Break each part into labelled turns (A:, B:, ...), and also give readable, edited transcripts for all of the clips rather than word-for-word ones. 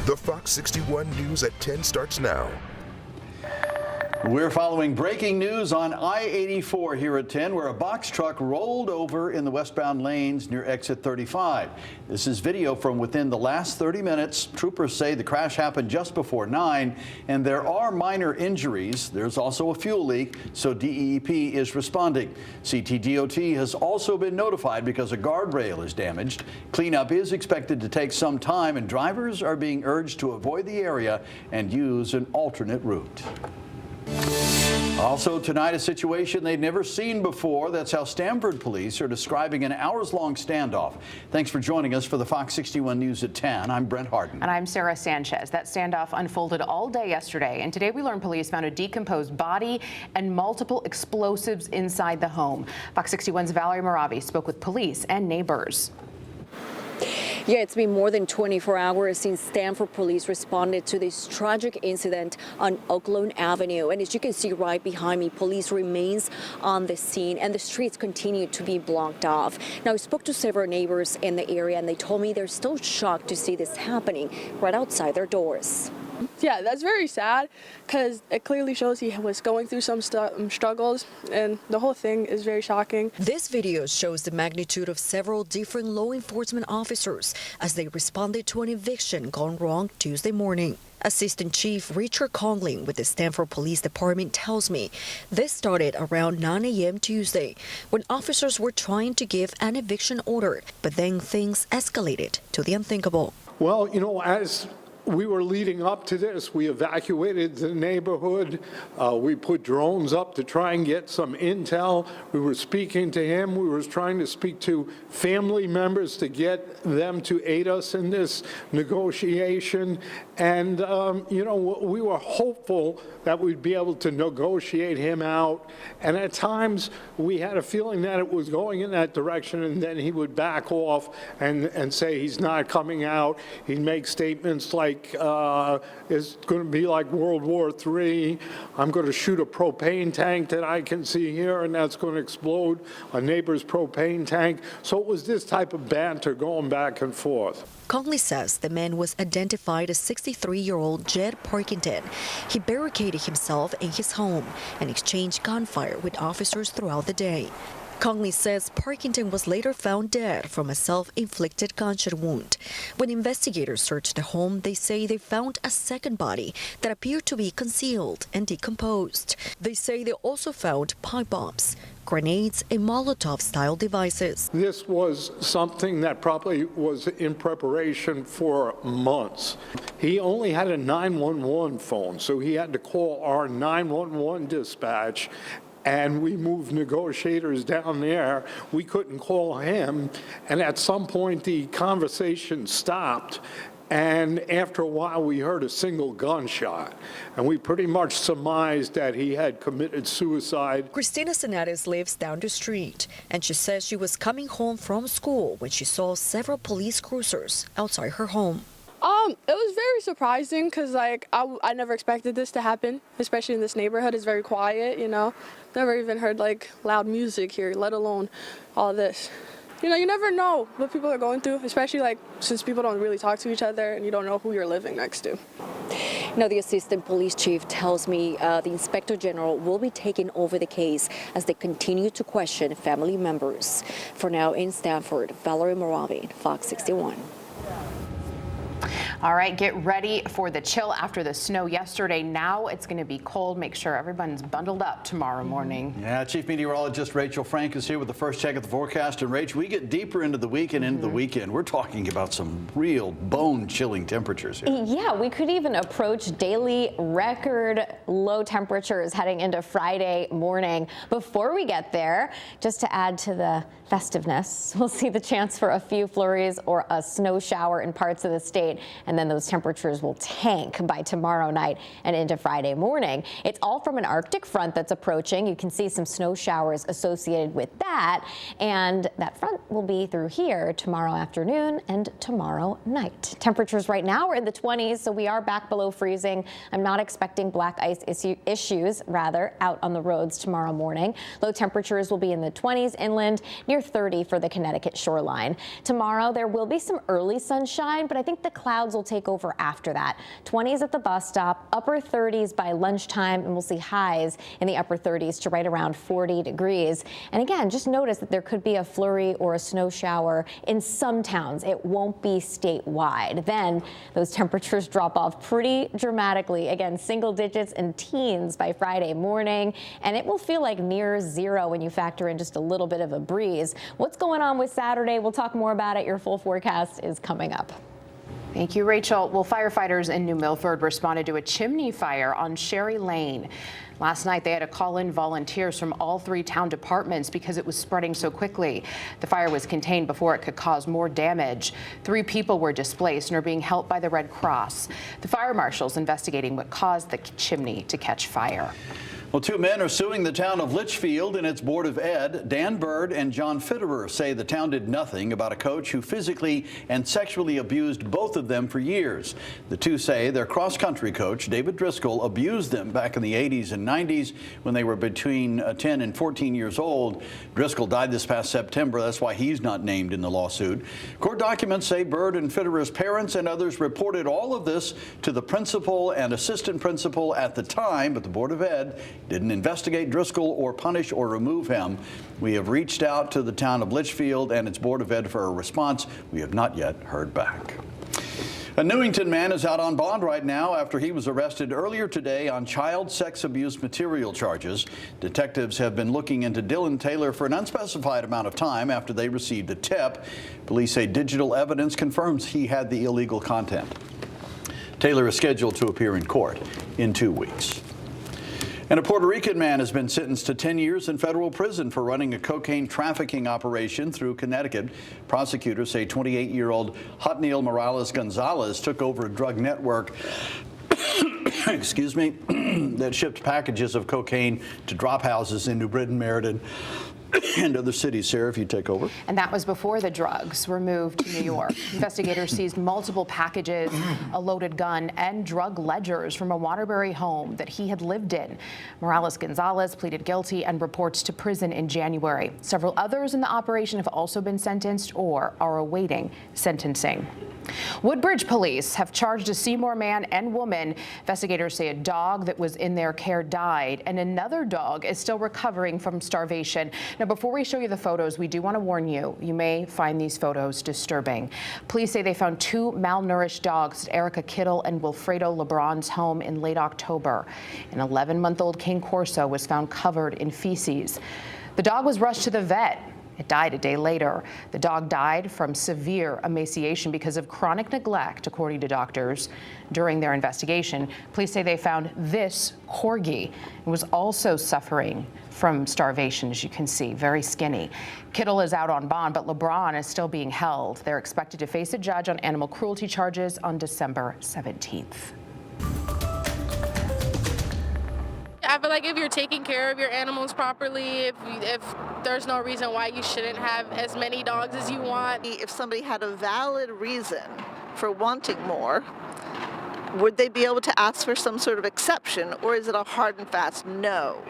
A: The Fox 61 News at 10 starts now.
B: We're following breaking news on I-84 here at 10, where a box truck rolled over in the westbound lanes near exit 35. This is video from within the last 30 minutes. Troopers say the crash happened just before 9, and there are minor injuries. There's also a fuel leak, so DEP is responding. CTDOT has also been notified because a guardrail is damaged. Cleanup is expected to take some time, and drivers are being urged to avoid the area and use an alternate route. Also tonight, a situation they've never seen before. That's how Stamford police are describing an hours-long standoff. Thanks for joining us for the Fox 61 News at 10. I'm Brent Harden.
C: And I'm Sarah Sanchez. That standoff unfolded all day yesterday, and today we learned police found a decomposed body and multiple explosives inside the home. Fox 61's Valerie Moravi spoke with police and neighbors.
D: Yeah, it's been more than 24 hours since Stamford police responded to this tragic incident on Oaklawn Avenue. And as you can see right behind me, police remains on the scene and the streets continue to be blocked off. Now, I spoke to several neighbors in the area and they told me they're still shocked to see this happening right outside their doors.
E: Yeah, that's very sad because it clearly shows he was going through some struggles, and the whole thing is very shocking.
D: This video shows the magnitude of several different law enforcement officers as they responded to an eviction gone wrong Tuesday morning. Assistant Chief Richard Conglin with the Stamford Police Department tells me this started around 9 a.m. Tuesday when officers were trying to give an eviction order, but then things escalated to the unthinkable.
F: Well, you know, as we were leading up to this, we evacuated the neighborhood. We put drones up to try and get some intel. We were speaking to him. We were trying to speak to family members to get them to aid us in this negotiation. And, you know, we were hopeful that we'd be able to negotiate him out. And at times, we had a feeling that it was going in that direction, and then he would back off and say he's not coming out. He'd make statements like, it's going to be like World War III. I'm going to shoot a propane tank that I can see here, and that's going to explode a neighbor's propane tank. So it was this type of banter going back and forth.
D: Congley says the man was identified as 63-year-old Jed Parkington. He barricaded himself in his home and exchanged gunfire with officers throughout the day. Congley says Parkington was later found dead from a self-inflicted gunshot wound. When investigators searched the home, they say they found a second body that appeared to be concealed and decomposed. They say they also found pipe bombs, grenades, and Molotov-style devices.
F: This was something that probably was in preparation for months. He only had a 911 phone, so he had to call our 911 dispatch, and we moved negotiators down there. We couldn't call him, and at some point the conversation stopped, and after a while we heard a single gunshot, and we pretty much surmised that he had committed suicide.
D: Christina Sinatis lives down the street, and she says she was coming home from school when she saw several police cruisers outside her home.
E: It was very surprising because, like, I never expected this to happen, especially in this neighborhood. It's very quiet, you know. Never even heard, like, loud music here, let alone all this. You know, you never know what people are going through, especially, like, since people don't really talk to each other and you don't know who you're living next to.
D: Now, the assistant police chief tells me the inspector general will be taking over the case as they continue to question family members. For now, in Stamford, Valerie Moravi, Fox 61.
C: All right, get ready for the chill after the snow yesterday. Now it's going to be cold. Make sure everyone's bundled up tomorrow morning.
B: Yeah, Chief Meteorologist Rachel Frank is here with the first check of the forecast. And Rach, we get deeper into the week and into the weekend. We're talking about some real bone-chilling temperatures here.
G: Yeah, we could even approach daily record low temperatures heading into Friday morning. Before we get there, just to add to the festiveness, we'll see the chance for a few flurries or a snow shower in parts of the state, and then those temperatures will tank by tomorrow night and into Friday morning. It's all from an Arctic front that's approaching. You can see some snow showers associated with that, and that front will be through here tomorrow afternoon and tomorrow night. Temperatures right now are in the 20s, so we are back below freezing. I'm not expecting black ice issues out on the roads tomorrow morning. Low temperatures will be in the 20s inland, near 30 for the Connecticut shoreline. Tomorrow there will be some early sunshine, but I think the clouds will will take over after that. 20s at the bus stop, upper 30s by lunchtime, and we'll see highs in the upper 30s to right around 40 degrees. And again, just notice that there could be a flurry or a snow shower in some towns. It won't be statewide. Then those temperatures drop off pretty dramatically. Again, single digits and teens by Friday morning, and it will feel like near zero when you factor in just a little bit of a breeze. What's going on with Saturday? We'll talk more about it. Your full forecast is coming up.
C: Thank you, Rachel. Well, firefighters in New Milford responded to a chimney fire on Sherry Lane. Last night, they had to call in volunteers from all 3 town departments because it was spreading so quickly. The fire was contained before it could cause more damage. 3 people were displaced and are being helped by the Red Cross. The fire marshal's investigating what caused the chimney to catch fire.
B: Well, 2 men are suing the town of Litchfield and its Board of Ed. Dan Bird and John Fitterer say the town did nothing about a coach who physically and sexually abused both of them for years. The 2 say their cross-country coach, David Driscoll, abused them back in the 80s and 90s when they were between 10 and 14 years old. Driscoll died this past September. That's why he's not named in the lawsuit. Court documents say Bird and Fitterer's parents and others reported all of this to the principal and assistant principal at the time, but the Board of Ed didn't investigate Driscoll or punish or remove him. We have reached out to the town of Litchfield and its Board of Ed for a response. We have not yet heard back. A Newington man is out on bond right now after he was arrested earlier today on child sex abuse material charges. Detectives have been looking into Dylan Taylor for an unspecified amount of time after they received a tip. Police say digital evidence confirms he had the illegal content. Taylor is scheduled to appear in court in 2 weeks. And a Puerto Rican man has been sentenced to 10 years in federal prison for running a cocaine trafficking operation through Connecticut. Prosecutors say 28-year-old Hotniel Morales Gonzalez took over a drug network excuse me, that shipped packages of cocaine to drop houses in New Britain, Meriden, and other cities. Sarah, if you take over.
C: And that was before the drugs were moved to New York. Investigators seized multiple packages, a loaded gun, and drug ledgers from a Waterbury home that he had lived in. Morales Gonzalez pleaded guilty and reports to prison in January. Several others in the operation have also been sentenced or are awaiting sentencing. Woodbridge police have charged a Seymour man and woman. Investigators say a dog that was in their care died, and another dog is still recovering from starvation. Now, before we show you the photos, we do want to warn you, you may find these photos disturbing. Police say they found 2 malnourished dogs at Erica Kittle and Wilfredo LeBron's home in late October. An 11-month-old King Corso was found covered in feces. The dog was rushed to the vet. It died a day later. The dog died from severe emaciation because of chronic neglect, according to doctors. During their investigation, police say they found this corgi. It was also suffering from starvation, as you can see, very skinny. Kittle is out on bond, but LeBron is still being held. They're expected to face a judge on animal cruelty charges on December 17th.
H: I feel like if you're taking care of your animals properly, if there's no reason why you shouldn't have as many dogs as you want.
I: If somebody had a valid reason for wanting more, would they be able to ask for some sort of exception, or is it a hard and fast no?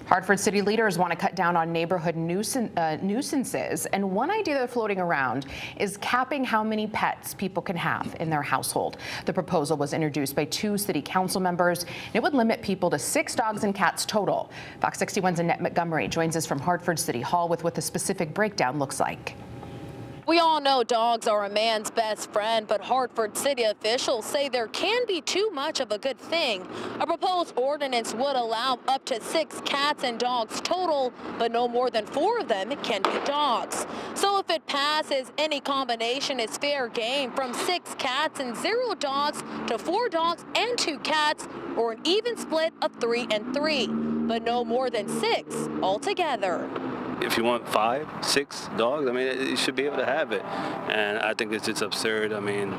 C: Hartford city leaders want to cut down on neighborhood nuisances, and one idea they're floating around is capping how many pets people can have in their household. The proposal was introduced by 2 city council members, and it would limit people to 6 dogs and cats total. Fox 61's Annette Montgomery joins us from Hartford City Hall with what the specific breakdown looks like.
J: We all know dogs are a man's best friend, but Hartford city officials say there can be too much of a good thing. A proposed ordinance would allow up to 6 cats and dogs total, but no more than 4 of them can be dogs. So if it passes, any combination is fair game, from 6 cats and 0 dogs to 4 dogs and 2 cats, or an even split of 3 and 3, but no more than 6 altogether.
K: If you want 5, 6 dogs, I mean, you should be able to have it. And I think it's just absurd. I mean,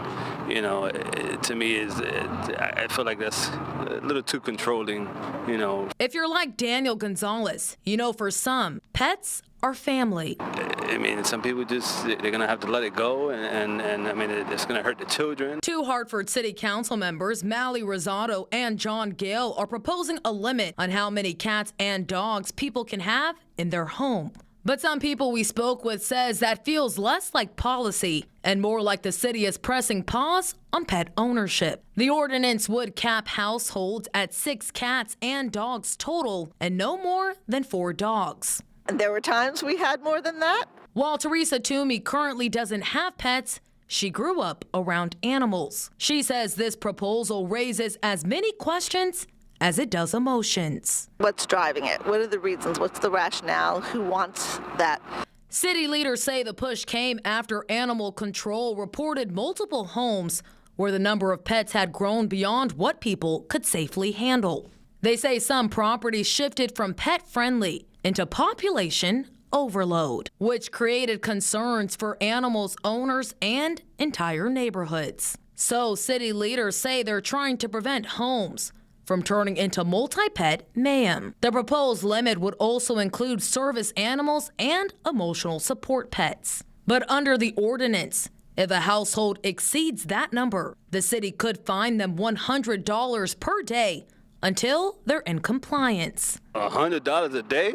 K: you know, to me, I feel like that's a little too controlling, you know.
L: If you're like Daniel Gonzalez, you know, for some, pets are family.
K: I mean, some people they're going to have to let it go, and I mean, it's going to hurt the children.
L: 2 Hartford City Council members, Mally Rosado and John Gale, are proposing a limit on how many cats and dogs people can have in their home. But some people we spoke with says that feels less like policy and more like the city is pressing pause on pet ownership. The ordinance would cap households at 6 cats and dogs total and no more than 4 dogs.
I: And there were times we had more than that.
L: While Teresa Toomey currently doesn't have pets, she grew up around animals. She says this proposal raises as many questions as it does emotions.
I: What's driving it? What are the reasons? What's the rationale? Who wants that?
L: City leaders say the push came after animal control reported multiple homes where the number of pets had grown beyond what people could safely handle. They say some properties shifted from pet-friendly into population overload, which created concerns for animals owners and entire neighborhoods. So city leaders say they're trying to prevent homes from turning into multi-pet mayhem. The proposed limit would also include service animals and emotional support pets. But under the ordinance, if a household exceeds that number, the city could fine them $100 per day until they're in compliance.
K: $100 a day?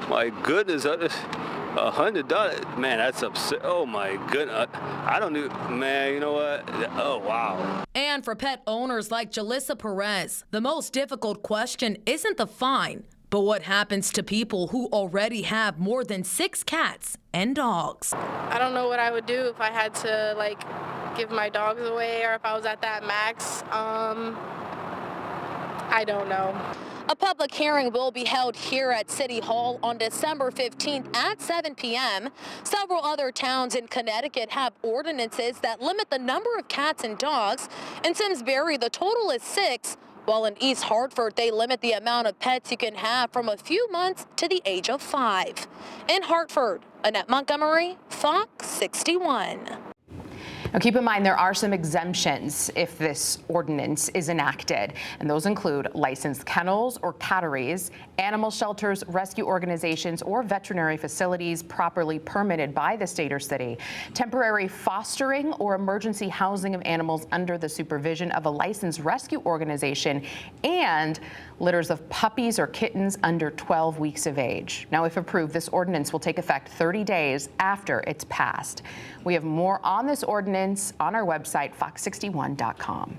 K: My goodness, $100, man, that's absurd. Oh my goodness, I don't know, man, you know what? Oh, wow.
L: And for pet owners like Jalissa Perez, the most difficult question isn't the fine, but what happens to people who already have more than 6 cats and dogs.
H: I don't know what I would do if I had to like give my dogs away or if I was at that max. I don't know.
J: A public hearing will be held here at City Hall on December 15th at 7 p.m. Several other towns in Connecticut have ordinances that limit the number of cats and dogs. In Simsbury, the total is 6, while in East Hartford, they limit the amount of pets you can have from a few months to the age of 5. In Hartford, Annette Montgomery, Fox 61.
C: Now keep in mind there are some exemptions if this ordinance is enacted, and those include licensed kennels or catteries, animal shelters, rescue organizations, or veterinary facilities properly permitted by the state or city, temporary fostering or emergency housing of animals under the supervision of a licensed rescue organization, and litters of puppies or kittens under 12 weeks of age. Now, if approved, this ordinance will take effect 30 days after it's passed. We have more on this ordinance on our website, fox61.com.